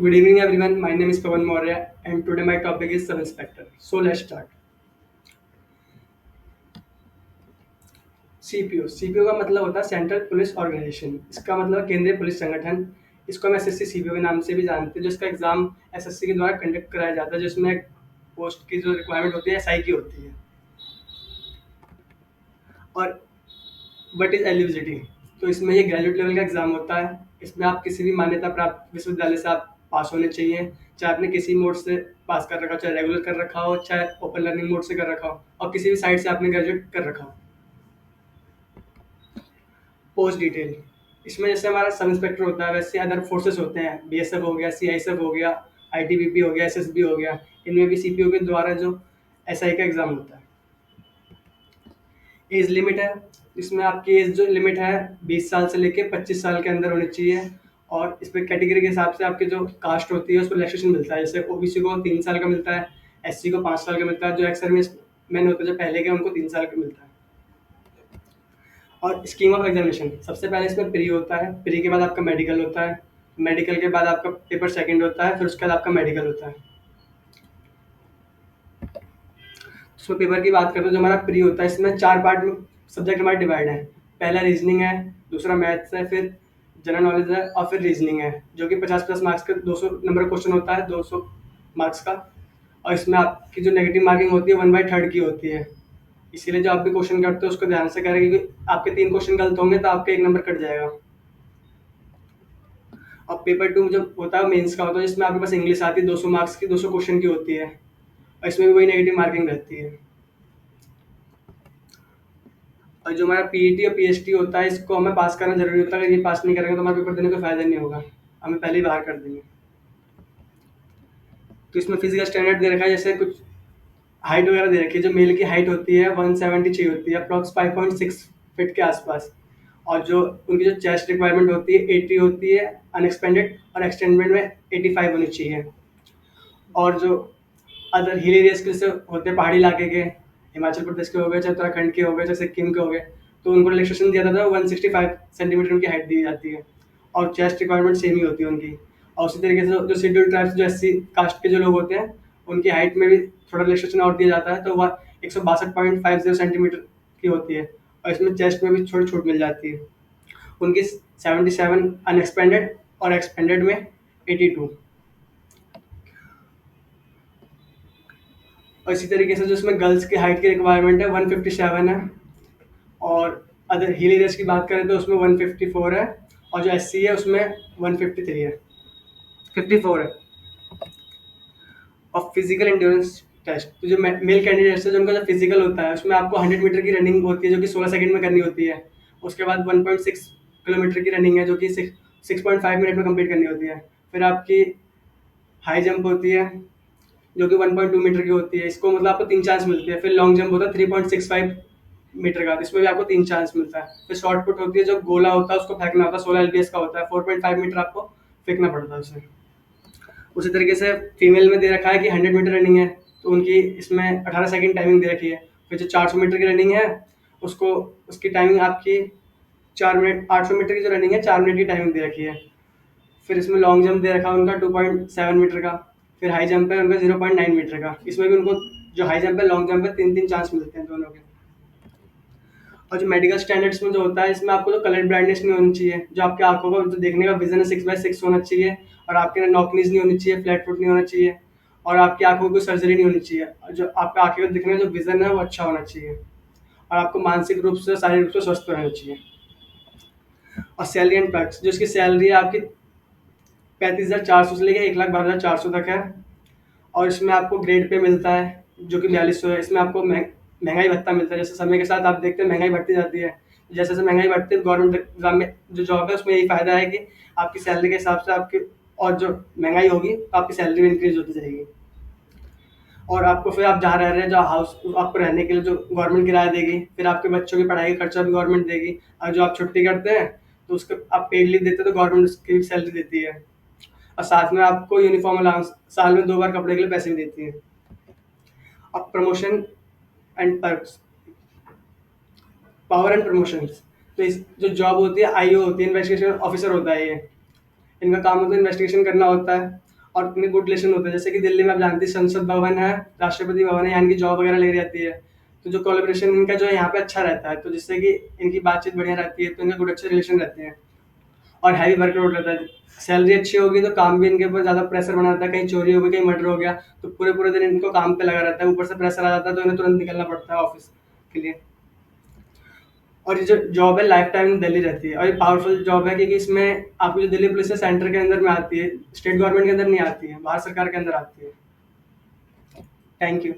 Good evening, everyone. My name is Pawan Maurya, and today my topic is sub inspector. So let's start. CPO CPO का मतलब होता है central police organisation. इसका मतलब केंद्रीय police संगठन। इसको हम एसएससी सीपीओ के नाम से भी जानते हैं, जिसका एग्जाम एसएससी के द्वारा कंडक्ट कराया जाता है, जिसमें पोस्ट की जो रिक्वायरमेंट होती है एसआई की होती है। और व्हाट इज एलिजिबिलिटी, तो इसमें ये ग्रेजुएट लेवल का एग्जाम होता है। इसमें आप किसी भी मान्यता प्राप्त विश्वविद्यालय से आप पास होने चाहिए, चाहे आपने किसी मोड से पास कर रखा हो, चाहे रेगुलर कर रखा हो, चाहे ओपन लर्निंग मोड से कर रखा हो, और किसी भी साइट से आपने ग्रेजुएट कर रखा हो। पोस्ट डिटेल, इसमें जैसे हमारा सब इंस्पेक्टर होता है वैसे अदर फोर्सेस होते हैं, बीएसएफ हो गया, सीआईएसएफ हो गया, आईटीबीपी हो गया, एसएसबी हो गया। इनमें भी सीपीओ के द्वारा जो एसआई का एग्जाम होता है। एज लिमिट है, इसमें आपकी एज जो लिमिट है 20 साल से लेके 25 साल के अंदर होनी चाहिए। और इस पर कैटेगरी के हिसाब से आपकी जो कास्ट होती है उसको रिलैक्सेशन मिलता है। जैसे ओबीसी को 3 साल का मिलता है, एससी को 5 साल का मिलता है, जो एक्स सर्विस मैन होते हैं जो पहले के उनको 3 साल का मिलता है। और स्कीम ऑफ एग्जामिनेशन, सबसे पहले इसमें प्री होता है, प्री के बाद आपका मेडिकल होता है, मेडिकल के बाद आपका पेपर सेकंड होता है, फिर उसके बाद आपका मेडिकल होता है। उसमें पेपर की बात करते हैं, जो हमारा प्री होता है इसमें 4 पार्ट में सब्जेक्ट हमारे डिवाइड है। पहला रीजनिंग है, दूसरा मैथ्स है, फिर जनरल नॉलेज है, और फिर रीजनिंग है, जो कि 50+ मार्क्स का 200 नंबर क्वेश्चन होता है, 200 मार्क्स का। और इसमें आपकी जो नेगेटिव मार्किंग होती है 1/3 की होती है। इसीलिए जो आप भी क्वेश्चन करते हो उसको ध्यान से करें, क्योंकि आपके 3 क्वेश्चन गलत होंगे तो आपका 1 नंबर कट जाएगा। और पेपर 2 जब होता है मेंस का होता है, जिसमें आपके पास इंग्लिश आती है, 200 मार्क्स की, 200 क्वेश्चन की होती है, और इसमें भी वही नेगेटिव मार्किंग रहती है। और जो हमारा पीईटी और पीएचडी होता है इसको हमें पास करना जरूरी होता है। अगर ये पास नहीं करेंगे तो हमारा पेपर देने का फायदा नहीं होगा, हमें पहले ही बाहर कर देंगे। तो इसमें फिजिकल स्टैंडर्ड दे रखा है, जैसे कुछ हाइट वगैरह दे रखी है। जो मेल की हाइट होती है 170 चाहिए होती है, अप्रॉक्स 5.6 फीट के आसपास। और जो उनकी जो चेस्ट रिक्वायरमेंट होती है 80 होती है अनएक्सपेंडेड, और एक्सटेंडेड में 85 होनी चाहिए। और जो अदर हिल एरियाज के जैसे होते हैं पहाड़ी इलाके के, हिमाचल प्रदेश के हो गए, चाहे उत्तराखंड के हो गए, चाहे सिक्किम के हो गए, तो उनको रिलैक्सेशन दिया जाता है, 165 सेंटीमीटर उनकी हाइट दी जाती है। और चेस्ट रिक्वायरमेंट सेम ही होती है उनकी। और उसी तरीके से जो शेड्यूल ट्राइब्स जो एससी कास्ट के जो लोग होते हैं उनकी हाइट में भी थोड़ा रिलैक्सेशन और दिया जाता है, तो वह 162.50 सेंटीमीटर की होती है। और इसमें चेस्ट में भी छोटी छूट मिल जाती है। उनकी 77 अनएक्सपेंडेड, और एक्सपेंडेड में 82। और इसी तरीके से जो इसमें गर्ल्स की हाइट की रिक्वायरमेंट है 157 है। और अदर हिल एरियाज की बात करें तो उसमें 154 है। और जो एससी है उसमें 153 है, 54 है। और फिजिकल एंड्योरेंस टेस्ट, तो जो मेल कैंडिडेट्स है जो उनका जो फिजिकल होता है उसमें आपको 100 मीटर की रनिंग होती है, जो कि 16 सेकंड में करनी होती है। उसके बाद 1.6 किलोमीटर की रनिंग है, जो कि 6.5 मिनट में कंप्लीट करनी होती है। फिर आपकी हाई जंप होती है, जो कि 1.2 मीटर की होती है। इसको मतलब आपको 3 चांस मिलते हैं। फिर लॉन्ग जंप होता है 3.65 मीटर का, इसमें भी आपको 3 चांस मिलता है। फिर शॉर्ट पुट होती है, जो गोला होता है उसको फेंकना होता है, 16 एलबीएस का होता है, 4.5 मीटर आपको फेंकना पड़ता है उसे। उसी तरीके से फीमेल में दे रखा है कि 100 मीटर रनिंग है, तो उनकी इसमें 18 सेकंड टाइमिंग दे रखी है। फिर जो 400 मीटर की रनिंग है उसको उसकी टाइमिंग आपकी 4 मिनट, 800 मीटर की जो रनिंग है 4 मिनट की टाइमिंग दे रखी है। फिर इसमें लॉन्ग जंप दे रखा है उनका 2.7 मीटर का। फिर हाई जंप है उनका 0.9 मीटर का। इसमें भी उनको जो हाई जंप है लॉन्ग जंप है 3-3 चांस मिलते हैं दोनों के। और जो मेडिकल स्टैंडर्ड्स में जो होता है इसमें आपको जो कलर ब्लाइंडनेस नहीं होनी चाहिए, जो आपकी आंखों का जो देखने का विजन है 6/6 होना चाहिए। और आपके नॉकनीज नहीं होनी चाहिए, फ्लैट फुट नहीं होना चाहिए। और आपकी आंखों की कोई सर्जरी नहीं होनी चाहिए। और जो आपका आंखें का दिखने का जो विजन है वो अच्छा होना चाहिए। और आपको मानसिक रूप से शारीरिक रूप से स्वस्थ रहना चाहिए। और सैलरी एंड पैक्स, जो इसकी सैलरी है आपकी 35,400 से लेकर 1,12,400 तक है। और इसमें आपको ग्रेड पे मिलता है, जो कि 4200 है। इसमें आपको महंगाई भत्ता मिलता है, जैसे समय के साथ आप देखते हैं महंगाई बढ़ती जाती है। जैसे जैसे महंगाई बढ़ती है गवर्नमेंट एग्जाम में जो जॉब है उसमें यही फायदा है कि आपकी सैलरी के हिसाब से आपकी, और जो महंगाई होगी तो आपकी सैलरी भी इंक्रीज होती जाएगी। और आपको फिर आप जहाँ रह रहे हैं जो हाउस, आपको रहने के लिए जो गवर्नमेंट किराया देगी, फिर आपके बच्चों की पढ़ाई का खर्चा भी गवर्नमेंट देगी। और जो आप छुट्टी करते हैं तो उसके आप पेड लीव देते हैं तो गवर्नमेंट उसकी भी सैलरी देती है। और साथ में आपको यूनिफॉर्म अलाउंस साल में 2 बार कपड़े के लिए पैसे भी देती है। अब promotion and perks, power and promotions, तो इस जो जॉब होती है आईओ होती है, इन्वेस्टिगेशन ऑफिसर होता है ये। इनका काम होता है इन्वेस्टिगेशन करना होता है। और उनके गुड रिलेशन होते हैं। जैसे कि दिल्ली में आप जानते हैं संसद भवन है, राष्ट्रपति भवन है, यहाँ इनकी जॉब वगैरह लगी रहती है। तो जो कोलैबोरेशन इनका जो है यहाँ पे अच्छा रहता है, तो जिससे कि इनकी बातचीत बढ़िया रहती है, तो इनके गुड अच्छे रिलेशन रहते हैं। और हैवी वर्कलोड रहता है। सैलरी अच्छी होगी तो काम भी इनके ऊपर ज़्यादा प्रेशर बना रहता है, कहीं चोरी हो गई, कहीं मर्डर हो गया, तो पूरे-पूरे दिन इनको काम पे लगा रहता है, ऊपर से प्रेशर आ जाता है, तो इन्हें तुरंत निकलना पड़ता है ऑफ़िस के लिए। और ये जो जॉब है लाइफ टाइम दिल्ली रहती है, और ये पावरफुल जॉब है क्योंकि इसमें आपकी जो दिल्ली पुलिस है सेंटर के अंदर में आती है, स्टेट गवर्नमेंट के अंदर नहीं आती है, भारत सरकार के अंदर आती है। Thank you.